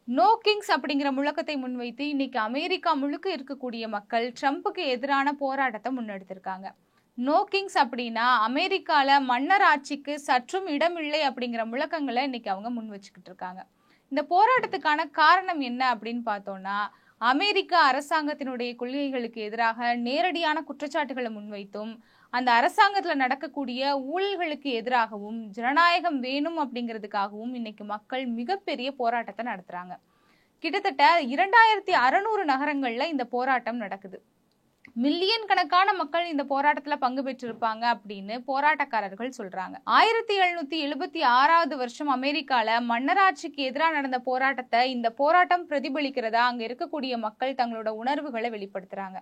No Kings அப்படிங்கிற முழக்கத்தை முன்வைத்து இன்னைக்கு அமெரிக்கா முழுக்க இருக்கக்கூடிய மக்கள் ட்ரம்புக்கு எதிரான போராட்டத்தை முன்னெடுத்திருக்காங்க. நோ கிங்ஸ் அப்படின்னா அமெரிக்கால மன்னர் ஆட்சிக்கு சற்றும் இடமில்லை அப்படிங்கிற முழக்கங்களை இன்னைக்கு அவங்க முன் வச்சுக்கிட்டு இருக்காங்க. இந்த போராட்டத்துக்கான காரணம் என்ன அப்படின்னு பார்த்தோம்னா, அமெரிக்க அரசாங்கத்தினுடைய கொள்கைகளுக்கு எதிராக நேரடியான குற்றச்சாட்டுகளை முன்வைத்தும், அந்த அரசாங்கத்துல நடக்கக்கூடிய ஊழல்களுக்கு எதிராகவும், ஜனநாயகம் வேணும் அப்படிங்கிறதுக்காகவும் இன்னைக்கு மக்கள் மிகப்பெரிய போராட்டத்தை நடத்துறாங்க. கிட்டத்தட்ட 2600 நகரங்கள்ல இந்த போராட்டம் நடக்குது. மில்லியன் கணக்கான மக்கள் இந்த போராட்டத்துல பங்கு பெற்றிருப்பாங்க அப்படின்னு போராட்டக்காரர்கள் சொல்றாங்க. 1776வது வருஷம் அமெரிக்கால மன்னராட்சிக்கு எதிராக நடந்த போராட்டத்தை இந்த போராட்டம் பிரதிபலிக்கிறதா அங்க இருக்கக்கூடிய மக்கள் தங்களோட உணர்வுகளை வெளிப்படுத்துறாங்க.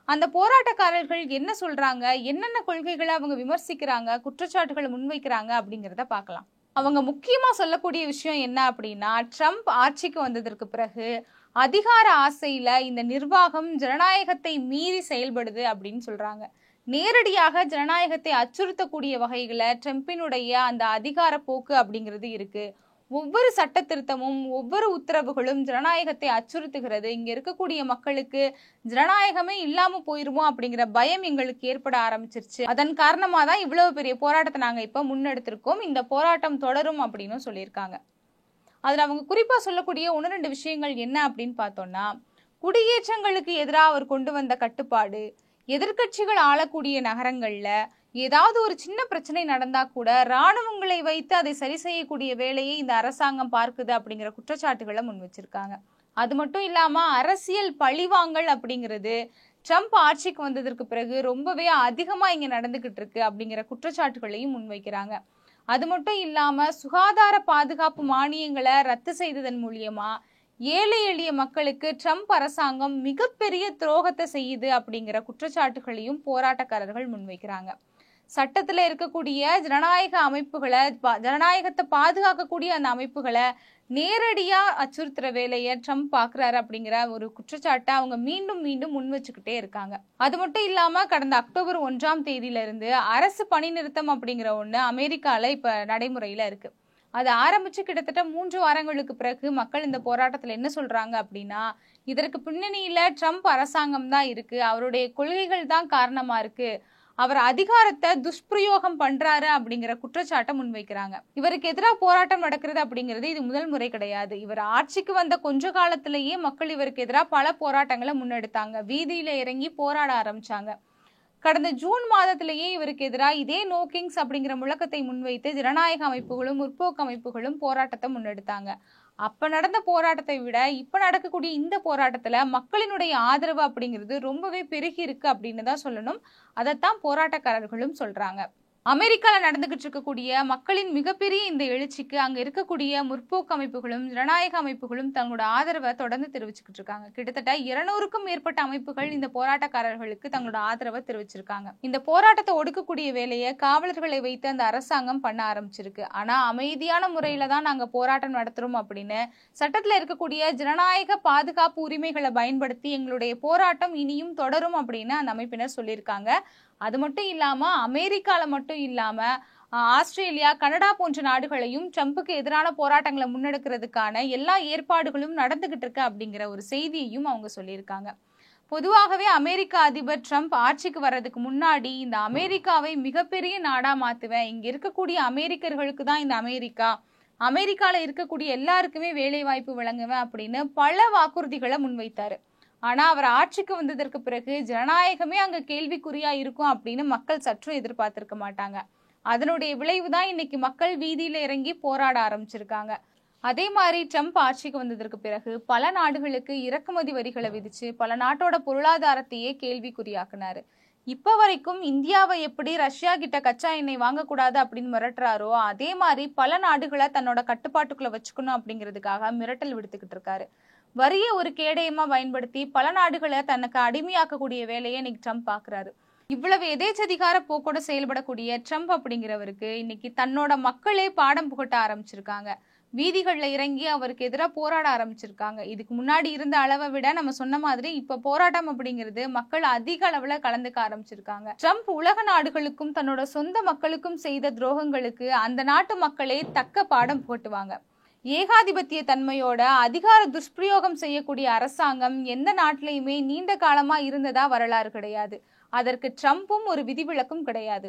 அந்த போராட்டக்காரர்கள் என்ன சொல்றாங்க, என்னென்ன கொள்கைகளை அவங்க விமர்சிக்கிறாங்க, குற்றச்சாட்டுகளை முன்வைக்கிறாங்க அப்படிங்கிறத பார்க்கலாம். அவங்க முக்கியமா சொல்லக்கூடிய விஷயம் என்ன அப்படின்னா, ட்ரம்ப் ஆட்சிக்கு வந்ததற்கு பிறகு அதிகார ஆசையில இந்த நிர்வாகம் ஜனநாயகத்தை மீறி செயல்படுது அப்படின்னு சொல்றாங்க. நேரடியாக ஜனநாயகத்தை அச்சுறுத்தக்கூடிய வகைகளை ட்ரம்பினுடைய அந்த அதிகார போக்கு அப்படிங்கிறது இருக்கு. ஒவ்வொரு சட்ட திருத்தமும் ஒவ்வொரு உத்தரவுகளும் ஜனநாயகத்தை அச்சுறுத்துகிறது. இங்க இருக்கக்கூடிய மக்களுக்கு ஜனநாயகமே இல்லாம போயிருமோ அப்படிங்கிற பயம் எங்களுக்கு ஏற்பட ஆரம்பிச்சிருச்சு. அதன் காரணமா தான் இவ்வளவு பெரிய போராட்டத்தை நாங்க இப்ப முன்னெடுத்திருக்கோம். இந்த போராட்டம் தொடரும் அப்படின்னு சொல்லியிருக்காங்க. அதுல அவங்க குறிப்பா சொல்லக்கூடிய 1-2 விஷயங்கள் என்ன அப்படின்னு பார்த்தோம்னா, குடியேற்றங்களுக்கு எதிராக அவர் கொண்டு வந்த கட்டுப்பாடு, எதிர்கட்சிகள் ஆளக்கூடிய நகரங்கள்ல ஏதாவது ஒரு சின்ன பிரச்சனை நடந்தா கூட ராணுவங்களை வைத்து அதை சரி செய்யக்கூடிய வேலையை இந்த அரசாங்கம் பார்க்குது அப்படிங்கிற குற்றச்சாட்டுகளை முன் வச்சிருக்காங்க. அது மட்டும் இல்லாம அரசியல் பழிவாங்கல் அப்படிங்கிறது ட்ரம்ப் ஆட்சிக்கு வந்ததற்கு பிறகு ரொம்பவே அதிகமா இங்க நடந்துகிட்டு இருக்கு அப்படிங்கிற குற்றச்சாட்டுகளையும் முன்வைக்கிறாங்க. அது மட்டும் இல்லாம சுகாதார பாதுகாப்பு மானியங்களை ரத்து செய்ததன் மூலியமா ஏழை எளிய மக்களுக்கு ட்ரம்ப் அரசாங்கம் மிகப்பெரிய துரோகத்தை செய்யுது அப்படிங்கிற குற்றச்சாட்டுகளையும் போராட்டக்காரர்கள் முன்வைக்கிறாங்க. சட்டத்துல இருக்கக்கூடிய ஜனநாயக அமைப்புகளை, ஜனநாயகத்தை பாதுகாக்கக்கூடிய அந்த அமைப்புகளை நேரடியா அச்சுறுத்துற வேலையை ட்ரம்ப் பாக்குறாரு அப்படிங்கிற ஒரு குற்றச்சாட்டை அவங்க மீண்டும் மீண்டும் முன் வச்சுக்கிட்டே இருக்காங்க. அது மட்டும் இல்லாம கடந்த அக்டோபர் 1ஆம் தேதியில இருந்து அரசு பணி நிறுத்தம் அப்படிங்கிற ஒண்ணு அமெரிக்கால இப்ப நடைமுறையில இருக்கு. அது ஆரம்பிச்சு கிட்டத்தட்ட 3 வாரங்களுக்கு பிறகு மக்கள் இந்த போராட்டத்துல என்ன சொல்றாங்க அப்படின்னா, இதற்கு பின்னணியில ட்ரம்ப் அரசாங்கம் தான் இருக்கு, அவருடைய கொள்கைகள் தான் காரணமா இருக்கு, அவர் அதிகாரத்தை துஷ்பிரயோகம் பண்றாரு அப்படிங்கிற குற்றச்சாட்டை முன்வைக்கிறாங்க. இவருக்கு எதிராக போராட்டம் நடக்கிறது அப்படிங்கிறது இது முதல் முறை கிடையாது. இவர் ஆட்சிக்கு வந்த கொஞ்ச காலத்திலேயே மக்கள் இவருக்கு எதிராக பல போராட்டங்களை முன்னெடுத்தாங்க. வீதியில இறங்கி போராட ஆரம்பிச்சாங்க. கடந்த ஜூன் மாதத்திலேயே இவருக்கு எதிராக இதே நோ கிங்ஸ் அப்படிங்கிற முழக்கத்தை முன்வைத்து ஜனநாயக அமைப்புகளும் முற்போக்கு அமைப்புகளும் போராட்டத்தை முன்னெடுத்தாங்க. அப்ப நடந்த போராட்டத்தை விட இப்ப நடக்கக்கூடிய இந்த போராட்டத்துல மக்களினுடைய ஆதரவு அப்படிங்கிறது ரொம்பவே பெருகி இருக்கு அப்படின்னு தான் சொல்லணும். அதைத்தான் போராட்டக்காரர்களும் சொல்றாங்க. அமெரிக்கால நடந்துகிட்டு இருக்கக்கூடிய மக்களின் மிகப்பெரிய இந்த எழுச்சிக்கு அங்க இருக்கக்கூடிய முற்போக்கு அமைப்புகளும் ஜனநாயக அமைப்புகளும் தங்களோட ஆதரவை தொடர்ந்து தெரிவிச்சுக்கிட்டு இருக்காங்க. கிட்டத்தட்ட 200க்கும் மேற்பட்ட அமைப்புகள் இந்த போராட்டக்காரர்களுக்கு தங்களோட ஆதரவை தெரிவிச்சிருக்காங்க. இந்த போராட்டத்தை ஒடுக்கக்கூடிய வேலையை காவலர்களை வைத்து அந்த அரசாங்கம் பண்ண ஆரம்பிச்சிருக்கு. ஆனா அமைதியான முறையில தான் நாங்க போராட்டம் நடத்துறோம் அப்படின்னு சட்டத்துல இருக்கக்கூடிய ஜனநாயக பாதுகாப்பு உரிமைகளை பயன்படுத்தி எங்களுடைய போராட்டம் இனியும் தொடரும் அப்படின்னு அந்த அமைப்பினர் சொல்லியிருக்காங்க. அது மட்டும் இல்லாம அமெரிக்கால மட்டும் இல்லாம ஆஸ்திரேலியா, கனடா போன்ற நாடுகளையும் ட்ரம்புக்கு எதிரான போராட்டங்களை முன்னெடுக்கிறதுக்கான எல்லா ஏற்பாடுகளும் நடந்துகிட்டு இருக்கு அப்படிங்கிற ஒரு செய்தியையும் அவங்க சொல்லியிருக்காங்க. பொதுவாகவே அமெரிக்க அதிபர் ட்ரம்ப் ஆட்சிக்கு வர்றதுக்கு முன்னாடி இந்த அமெரிக்காவை மிகப்பெரிய நாடா மாத்துவேன், இங்க இருக்கக்கூடிய அமெரிக்கர்களுக்கு தான் இந்த அமெரிக்கால இருக்கக்கூடிய எல்லாருக்குமே வேலை வாய்ப்பு வழங்குவேன் அப்படின்னு பல வாக்குறுதிகளை முன்வைத்தாரு. ஆனா அவர் ஆட்சிக்கு வந்ததற்கு பிறகு ஜனநாயகமே அங்க கேள்விக்குறியா இருக்கும் அப்படின்னு மக்கள் சற்றும் எதிர்பார்த்திருக்க மாட்டாங்க. அதனுடைய விளைவுதான் இன்னைக்கு மக்கள் வீதியில இறங்கி போராட ஆரம்பிச்சிருக்காங்க. அதே மாதிரி ட்ரம்ப் ஆட்சிக்கு வந்ததற்கு பிறகு பல நாடுகளுக்கு இறக்குமதி வரிகளை விதிச்சு பல நாட்டோட பொருளாதாரத்தையே கேள்விக்குறியாக்குனாரு. இப்ப வரைக்கும் இந்தியாவை எப்படி ரஷ்யா கிட்ட கச்சா எண்ணெய் வாங்கக்கூடாது அப்படின்னு மிரட்டுறாரோ அதே மாதிரி பல நாடுகளை தன்னோட கட்டுப்பாட்டுக்குள்ள வச்சுக்கணும் அப்படிங்கிறதுக்காக மிரட்டல் விடுத்துக்கிட்டு இருக்காரு. வரிய ஒரு கேடயமா பயன்படுத்தி பல நாடுகளை தனக்கு அடிமையாக்கக்கூடிய வேலையை இன்னைக்கு ட்ரம்ப் பாக்குறாரு. இவ்வளவு எதேச்சதிகார போக்கோட செயல்படக்கூடிய ட்ரம்ப் அப்படிங்கிறவருக்கு இன்னைக்கு தன்னோட மக்களே பாடம் புகட்ட ஆரம்பிச்சிருக்காங்க. வீதிகள்ல இறங்கி அவருக்கு எதிராக போராட ஆரம்பிச்சிருக்காங்க. இதுக்கு முன்னாடி இருந்த அளவை விட நம்ம சொன்ன மாதிரி இப்ப போராட்டம் அப்படிங்கிறது மக்கள் அதிக அளவுல கலந்துக்க ஆரம்பிச்சிருக்காங்க. ட்ரம்ப் உலக நாடுகளுக்கும் தன்னோட சொந்த மக்களுக்கும் செய்த துரோகங்களுக்கு அந்த நாட்டு மக்களே தக்க பாடம் புகட்டுவாங்க. ஏகாதிபத்திய தன்மையோட அதிகார துஷ்பிரயோகம் செய்யக்கூடிய அரசாங்கம் எந்த நாட்டிலையுமே நீண்ட காலமா இருந்ததா வரலாறு கிடையாது. அதற்கு ட்ரம்ப்பும் ஒரு விதிவிலக்கும் கிடையாது.